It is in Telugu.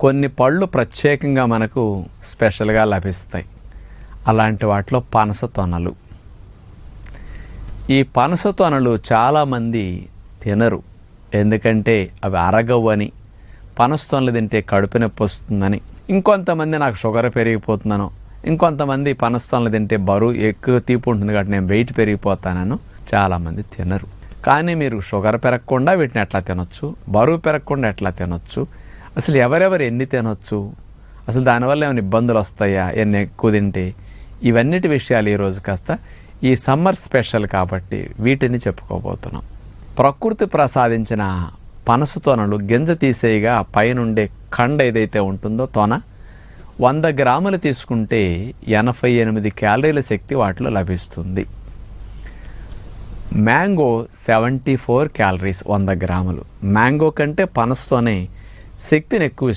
కొన్ని పళ్ళు ప్రత్యేకంగా మనకు స్పెషల్గా లభిస్తాయి. అలాంటి వాటిలో పనస తొనలు. ఈ పనస తొనలు చాలామంది తినరు, ఎందుకంటే అవి అరగవని, పనస తొనలు తింటే కడుపు నొప్పి వస్తుందని. ఇంకొంతమంది నాకు షుగర్ పెరిగిపోతున్నాను, ఇంకొంతమంది పనస తొనలు తింటే బరువు ఎక్కువ తీపి ఉంటుంది కాబట్టి నేను వెయిట్ పెరిగిపోతానను చాలామంది తినరు. కానీ మీరు షుగర్ పెరగకుండా వీటిని ఎట్లా తినొచ్చు, బరువు పెరగకుండా ఎట్లా తినొచ్చు, అసలు ఎవరెవరు ఎన్ని తినొచ్చు, అసలు దానివల్ల ఏమైనా ఇబ్బందులు వస్తాయా ఎన్ని ఎక్కువ తింటే, ఇవన్నిటి విషయాలు ఈరోజు కాస్త ఈ సమ్మర్ స్పెషల్ కాబట్టి వీటిని చెప్పుకోబోతున్నాం. ప్రకృతి ప్రసాదించిన పనస తొనలు గింజ తీసేయగా పైనుండే కండ ఏదైతే ఉంటుందో తొన 100 గ్రాములు తీసుకుంటే 88 క్యాలరీల శక్తి వాటిలో లభిస్తుంది. మ్యాంగో 74 క్యాలరీస్ 100 గ్రాములు. మ్యాంగో కంటే పనసతోనే శక్తిని ఎక్కువ